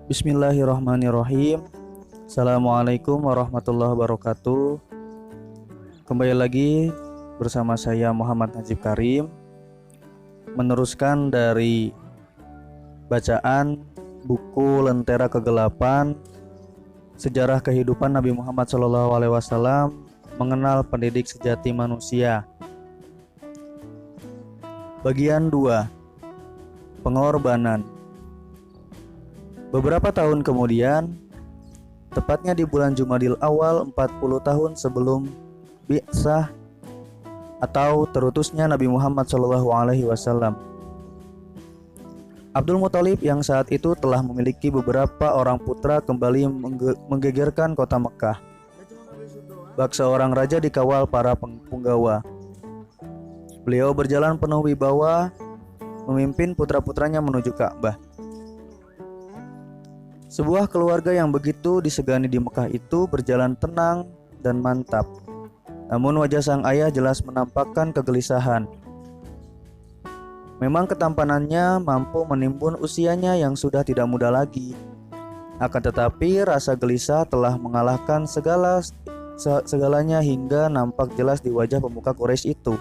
Bismillahirrahmanirrahim. Assalamualaikum warahmatullahi wabarakatuh. Kembali lagi bersama saya Muhammad Najib Karim, meneruskan dari bacaan buku Lentera Kegelapan, Sejarah Kehidupan Nabi Muhammad SAW Mengenal Pendidik Sejati Manusia. Bagian 2. Pengorbanan. Beberapa tahun kemudian, tepatnya di bulan Jumadil Awal 40 tahun sebelum Bi'tsah atau terutusnya Nabi Muhammad SAW, Abdul Muthalib yang saat itu telah memiliki beberapa orang putra kembali menggegerkan kota Mekah. Bak seorang raja dikawal para punggawa. Beliau berjalan penuh wibawa, memimpin putra-putranya menuju Ka'bah. Sebuah keluarga yang begitu disegani di Mekah itu berjalan tenang dan mantap. Namun wajah sang ayah jelas menampakkan kegelisahan. Memang ketampanannya mampu menimbun usianya yang sudah tidak muda lagi. Akan tetapi rasa gelisah telah mengalahkan segalanya hingga nampak jelas di wajah pemuka Quraisy itu.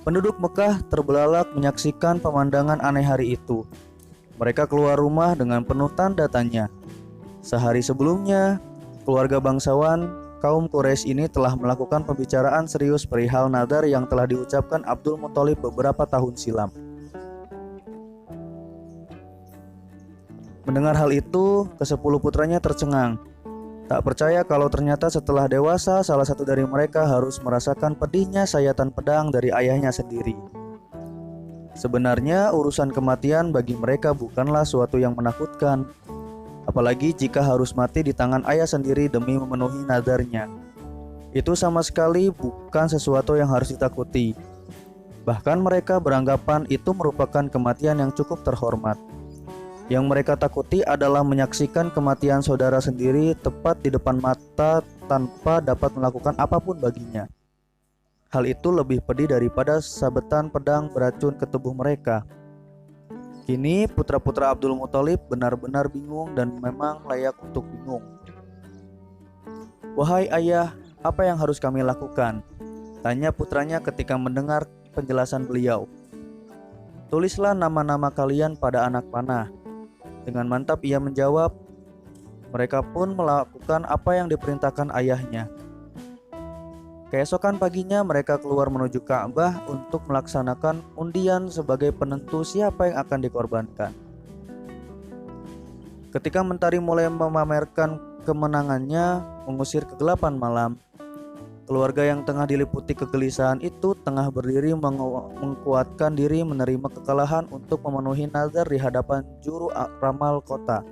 Penduduk Mekah terbelalak menyaksikan pemandangan aneh hari itu. Mereka keluar rumah dengan penuh tanda tanya. Sehari sebelumnya, keluarga bangsawan kaum Quraisy ini telah melakukan pembicaraan serius perihal nadar yang telah diucapkan Abdul Muthalib beberapa tahun silam. Mendengar hal itu, ke-10 putranya tercengang. Tak percaya kalau ternyata setelah dewasa, salah satu dari mereka harus merasakan pedihnya sayatan pedang dari ayahnya sendiri. Sebenarnya urusan kematian bagi mereka bukanlah suatu yang menakutkan, apalagi jika harus mati di tangan ayah sendiri demi memenuhi nadarnya. Itu sama sekali bukan sesuatu yang harus ditakuti. Bahkan mereka beranggapan itu merupakan kematian yang cukup terhormat. Yang mereka takuti adalah menyaksikan kematian saudara sendiri tepat di depan mata tanpa dapat melakukan apapun baginya. Hal itu lebih pedih daripada sabetan pedang beracun ke tubuh mereka. Kini putra-putra Abdul Muthalib benar-benar bingung dan memang layak untuk bingung. "Wahai ayah, apa yang harus kami lakukan?" tanya putranya ketika mendengar penjelasan beliau. "Tulislah nama-nama kalian pada anak panah." Dengan mantap ia menjawab. Mereka pun melakukan apa yang diperintahkan ayahnya. Keesokan paginya mereka keluar menuju Ka'bah untuk melaksanakan undian sebagai penentu siapa yang akan dikorbankan. Ketika mentari mulai memamerkan kemenangannya mengusir kegelapan malam, keluarga yang tengah diliputi kegelisahan itu tengah berdiri menguatkan diri menerima kekalahan untuk memenuhi nazar di hadapan juru ramal kota.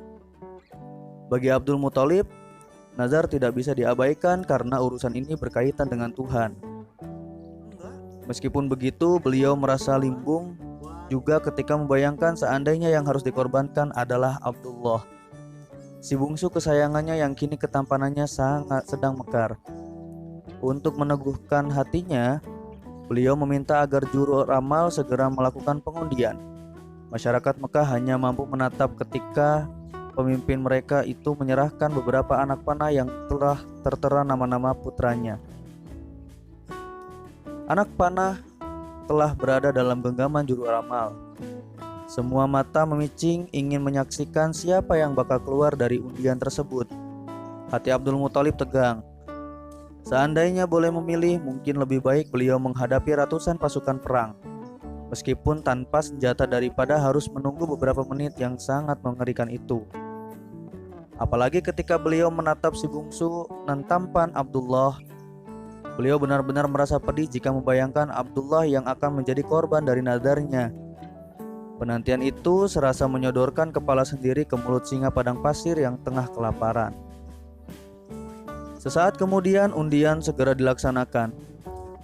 Bagi Abdul Muthalib, nazar tidak bisa diabaikan karena urusan ini berkaitan dengan Tuhan. Meskipun begitu, beliau merasa limbung juga ketika membayangkan seandainya yang harus dikorbankan adalah Abdullah, si bungsu kesayangannya yang kini ketampanannya sangat sedang mekar. Untuk meneguhkan hatinya, beliau meminta agar juru ramal segera melakukan pengundian. Masyarakat Mekah hanya mampu menatap ketika pemimpin mereka itu menyerahkan beberapa anak panah yang telah tertera nama-nama putranya. Anak panah telah berada dalam genggaman juru ramal. Semua mata memicing ingin menyaksikan siapa yang bakal keluar dari undian tersebut. Hati Abdul Muthalib tegang. Seandainya boleh memilih, mungkin lebih baik beliau menghadapi ratusan pasukan perang, meskipun tanpa senjata daripada harus menunggu beberapa menit yang sangat mengerikan itu. Apalagi ketika beliau menatap si bungsu nan tampan Abdullah, beliau benar-benar merasa pedih jika membayangkan Abdullah yang akan menjadi korban dari nadarnya. Penantian itu serasa menyodorkan kepala sendiri ke mulut singa padang pasir yang tengah kelaparan. Sesaat kemudian undian segera dilaksanakan.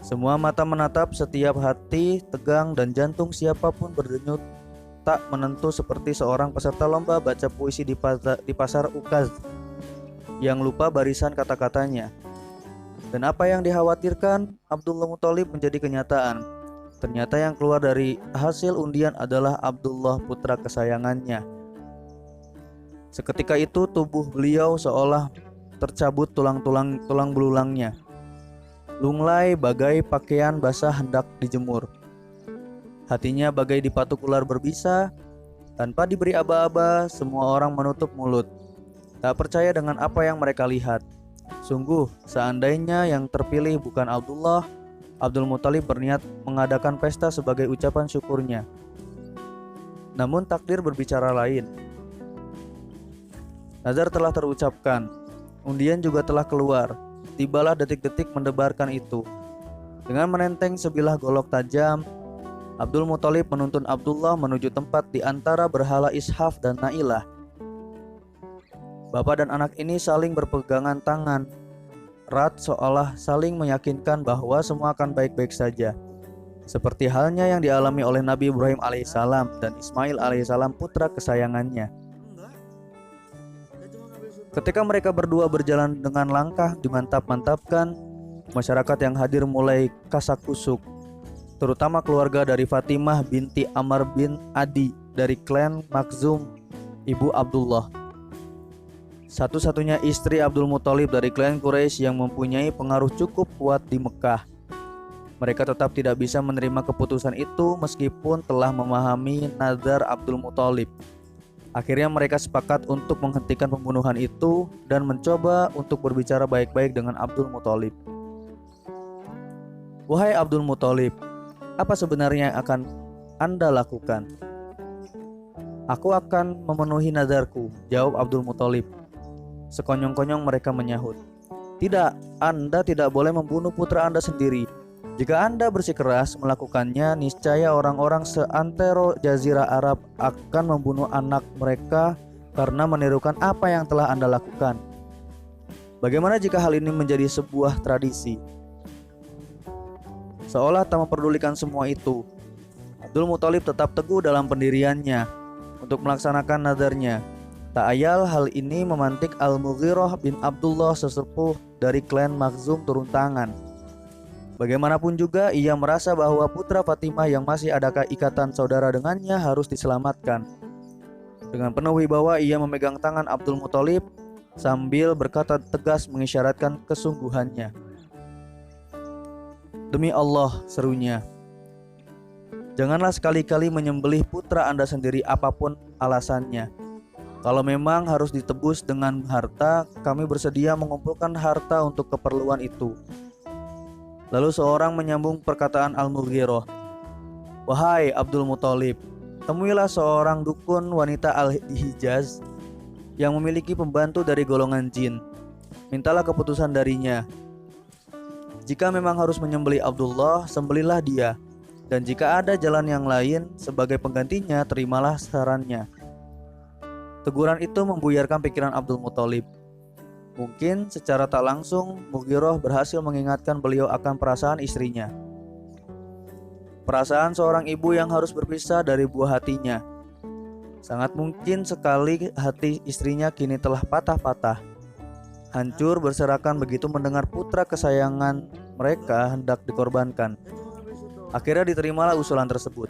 Semua mata menatap, setiap hati tegang dan jantung siapapun berdenyut tak menentu seperti seorang peserta lomba baca puisi di pasar Ukaz yang lupa barisan kata-katanya. Dan apa yang dikhawatirkan Abdullah Muthalib menjadi kenyataan. Ternyata yang keluar dari hasil undian adalah Abdullah, putra kesayangannya, Seketika itu tubuh beliau seolah tercabut tulang belulangnya. Lunglai bagai pakaian basah hendak dijemur. Hatinya bagai dipatuk ular berbisa. Tanpa diberi aba-aba, semua orang menutup mulut. Tak percaya dengan apa yang mereka lihat. Sungguh, seandainya yang terpilih bukan Abdullah, Abdul Muthalib berniat mengadakan pesta sebagai ucapan syukurnya. Namun takdir berbicara lain. Nazar telah terucapkan, undian juga telah keluar. Tibalah detik-detik mendebarkan itu. Dengan menenteng sebilah golok tajam, Abdul Muthalib menuntun Abdullah menuju tempat di antara berhala Ishaf dan Nailah. Bapak dan anak ini saling berpegangan tangan erat seolah saling meyakinkan bahwa semua akan baik-baik saja. Seperti halnya yang dialami oleh Nabi Ibrahim alaihissalam dan Ismail alaihissalam putra kesayangannya. Ketika mereka berdua berjalan dengan langkah dimantap-mantapkan, masyarakat yang hadir mulai kasak-kusuk, terutama keluarga dari Fatimah binti Amr bin Adi dari klan Makhzum, ibu Abdullah. Satu-satunya istri Abdul Muthalib dari klan Quraisy yang mempunyai pengaruh cukup kuat di Mekah. Mereka tetap tidak bisa menerima keputusan itu meskipun telah memahami nazar Abdul Muthalib. Akhirnya mereka sepakat untuk menghentikan pembunuhan itu dan mencoba untuk berbicara baik-baik dengan Abdul Muthalib. Wahai Abdul Muthalib, apa sebenarnya yang akan Anda lakukan? Aku akan memenuhi nazarku, jawab Abdul Muthalib. Sekonyong-konyong mereka menyahut, tidak, Anda tidak boleh membunuh putra Anda sendiri. Jika Anda bersikeras melakukannya, niscaya orang-orang seantero Jazirah Arab akan membunuh anak mereka karena menirukan apa yang telah Anda lakukan. Bagaimana jika hal ini menjadi sebuah tradisi? Seolah tak memperdulikan semua itu, Abdul Muthalib tetap teguh dalam pendiriannya untuk melaksanakan nazarnya. Tak ayal hal ini memantik Al-Mughirah bin Abdullah sesepuh dari klan Makhzum turun tangan. Bagaimanapun juga ia merasa bahwa putra Fatimah yang masih ada ikatan saudara dengannya harus diselamatkan. Dengan penuh wibawa ia memegang tangan Abdul Muthalib sambil berkata tegas mengisyaratkan kesungguhannya. Demi Allah, serunya, janganlah sekali-kali menyembelih putra Anda sendiri apapun alasannya. Kalau memang harus ditebus dengan harta, kami bersedia mengumpulkan harta untuk keperluan itu. Lalu seorang menyambung perkataan Al-Mughirah, wahai Abdul Muthalib, temuilah seorang dukun wanita Al-Hijaz yang memiliki pembantu dari golongan jin. Mintalah keputusan darinya. Jika memang harus menyembelih Abdullah, sembelihlah dia. Dan jika ada jalan yang lain sebagai penggantinya, terimalah sarannya. Teguran itu membuyarkan pikiran Abdul Muthalib. Mungkin secara tak langsung Mughirah berhasil mengingatkan beliau akan perasaan istrinya. Perasaan seorang ibu yang harus berpisah dari buah hatinya. Sangat mungkin sekali hati istrinya kini telah patah-patah, hancur berserakan begitu mendengar putra kesayangan mereka hendak dikorbankan. Akhirnya diterimalah usulan tersebut.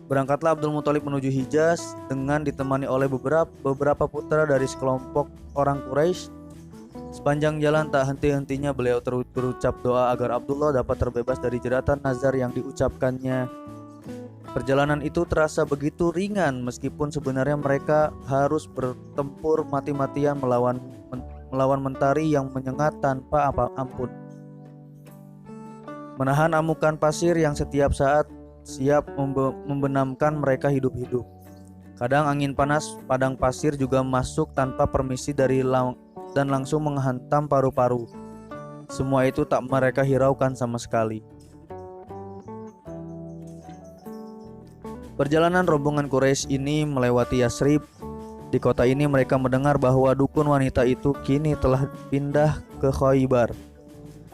Berangkatlah Abdul Muthalib menuju Hijaz dengan ditemani oleh beberapa putra dari sekelompok orang Quraisy. Sepanjang jalan tak henti-hentinya beliau berucap doa agar Abdullah dapat terbebas dari jeratan nazar yang diucapkannya. Perjalanan itu terasa begitu ringan meskipun sebenarnya mereka harus bertempur mati-matian melawan mentari yang menyengat tanpa ampun. Menahan amukan pasir yang setiap saat siap membenamkan mereka hidup-hidup. Kadang angin panas padang pasir juga masuk tanpa permisi dan langsung menghantam paru-paru. Semua itu tak mereka hiraukan sama sekali. Perjalanan rombongan Quraisy ini melewati Yasrib. Di kota ini mereka mendengar bahwa dukun wanita itu kini telah pindah ke Khaybar,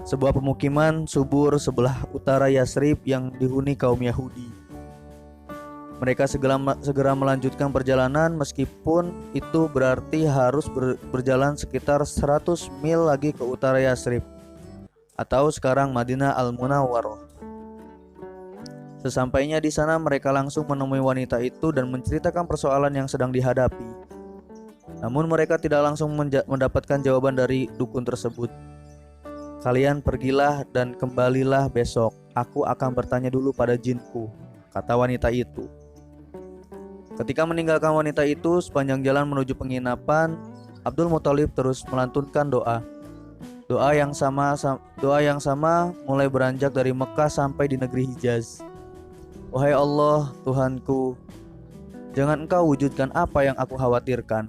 sebuah pemukiman subur sebelah utara Yasrib yang dihuni kaum Yahudi. Mereka segera melanjutkan perjalanan meskipun itu berarti harus berjalan sekitar 100 mil lagi ke utara Yasrib atau sekarang Madinah Al-Munawwarah. Sesampainya di sana, mereka langsung menemui wanita itu dan menceritakan persoalan yang sedang dihadapi. Namun mereka tidak langsung mendapatkan jawaban dari dukun tersebut. "Kalian pergilah dan kembalilah besok. Aku akan bertanya dulu pada jinku," kata wanita itu. Ketika meninggalkan wanita itu, sepanjang jalan menuju penginapan, Abdul Muthalib terus melantunkan doa. Doa yang sama mulai beranjak dari Mekah sampai di negeri Hijaz. "Wahai Allah, Tuhanku, jangan Engkau wujudkan apa yang aku khawatirkan,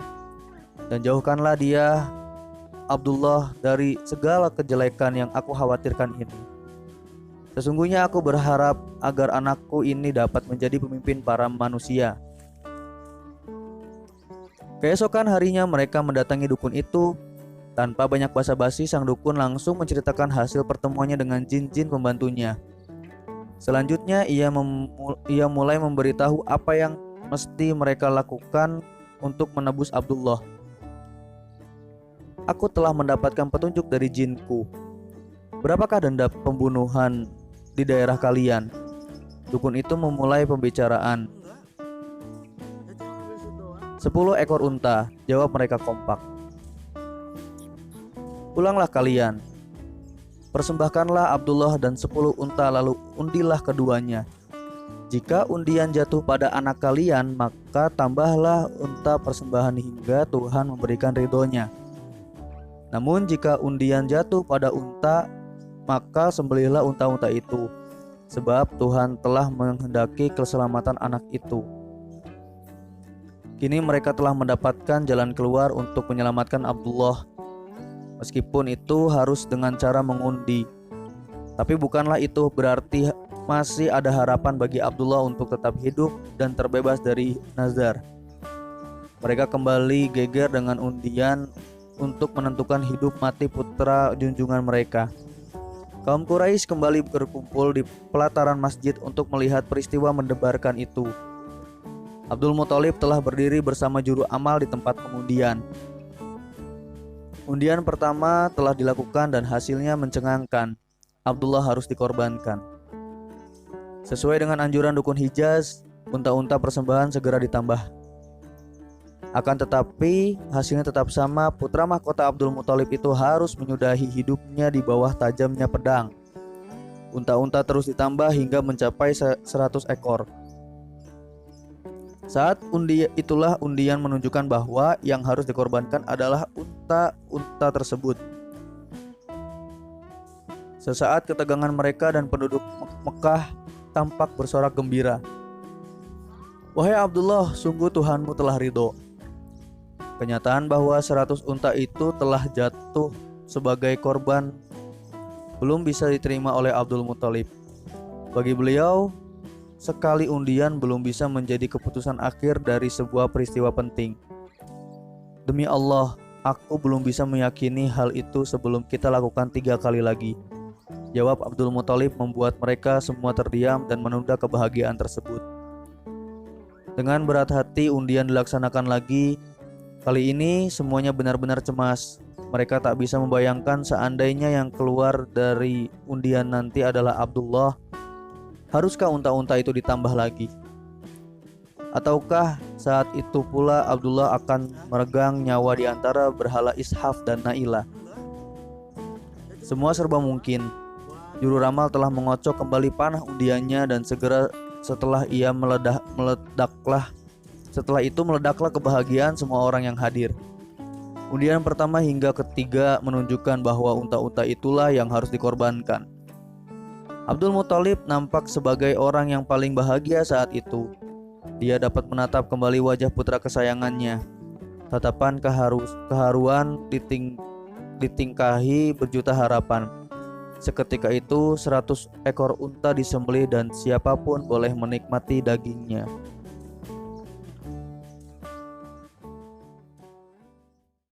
dan jauhkanlah dia, Abdullah, dari segala kejelekan yang aku khawatirkan ini. Sesungguhnya aku berharap agar anakku ini dapat menjadi pemimpin para manusia." Keesokan harinya mereka mendatangi dukun itu. Tanpa banyak basa-basi, sang dukun langsung menceritakan hasil pertemuannya dengan jin-jin pembantunya. Selanjutnya ia mulai memberitahu apa yang mesti mereka lakukan untuk menebus Abdullah. "Aku telah mendapatkan petunjuk dari jinku. Berapakah denda pembunuhan di daerah kalian?" Dukun itu memulai pembicaraan. 10 ekor unta, jawab mereka kompak. "Pulanglah kalian. Persembahkanlah Abdullah dan 10 unta, lalu undilah keduanya. Jika undian jatuh pada anak kalian, maka tambahlah unta persembahan hingga Tuhan memberikan ridhonya. Namun jika undian jatuh pada unta, maka sembelihlah unta-unta itu, sebab Tuhan telah menghendaki keselamatan anak itu." Kini mereka telah mendapatkan jalan keluar untuk menyelamatkan Abdullah. Meskipun itu harus dengan cara mengundi. Tapi bukanlah itu berarti masih ada harapan bagi Abdullah untuk tetap hidup dan terbebas dari nazar. Mereka kembali geger dengan undian untuk menentukan hidup mati putra junjungan mereka. Kaum Quraisy kembali berkumpul di pelataran masjid untuk melihat peristiwa mendebarkan itu. Abdul Muthalib telah berdiri bersama juru amal di tempat pengundian. Undian pertama telah dilakukan dan hasilnya mencengangkan. Abdullah harus dikorbankan. Sesuai dengan anjuran dukun Hijaz, unta-unta persembahan segera ditambah. Akan tetapi hasilnya tetap sama. Putra mahkota Abdul Muthalib itu harus menyudahi hidupnya di bawah tajamnya pedang. Unta-unta terus ditambah hingga mencapai 100 ekor. Saat itulah undian menunjukkan bahwa yang harus dikorbankan adalah unta-unta tersebut. Sesaat ketegangan mereka dan penduduk Mekah tampak bersorak gembira. "Wahai Abdullah, sungguh Tuhanmu telah ridho." Kenyataan bahwa 100 unta itu telah jatuh sebagai korban belum bisa diterima oleh Abdul Muthalib. Bagi beliau, sekali undian belum bisa menjadi keputusan akhir dari sebuah peristiwa penting. "Demi Allah, aku belum bisa meyakini hal itu sebelum kita lakukan 3 kali lagi," jawab Abdul Muthalib, membuat mereka semua terdiam dan menunda kebahagiaan tersebut. Dengan berat hati undian dilaksanakan lagi. Kali ini semuanya benar-benar cemas. Mereka tak bisa membayangkan seandainya yang keluar dari undian nanti adalah Abdullah. Haruskah unta-unta itu ditambah lagi? Ataukah saat itu pula Abdullah akan meregang nyawa di antara berhala Ishaf dan Nailah? Semua serba mungkin. Juru ramal telah mengocok kembali panah undiannya dan segera setelah itu meledaklah kebahagiaan semua orang yang hadir. Undian pertama hingga ketiga menunjukkan bahwa unta-unta itulah yang harus dikorbankan. Abdul Muthalib nampak sebagai orang yang paling bahagia saat itu. Dia dapat menatap kembali wajah putra kesayangannya. Tatapan keharuan ditingkahi berjuta harapan. Seketika itu 100 ekor unta disembelih dan siapapun boleh menikmati dagingnya.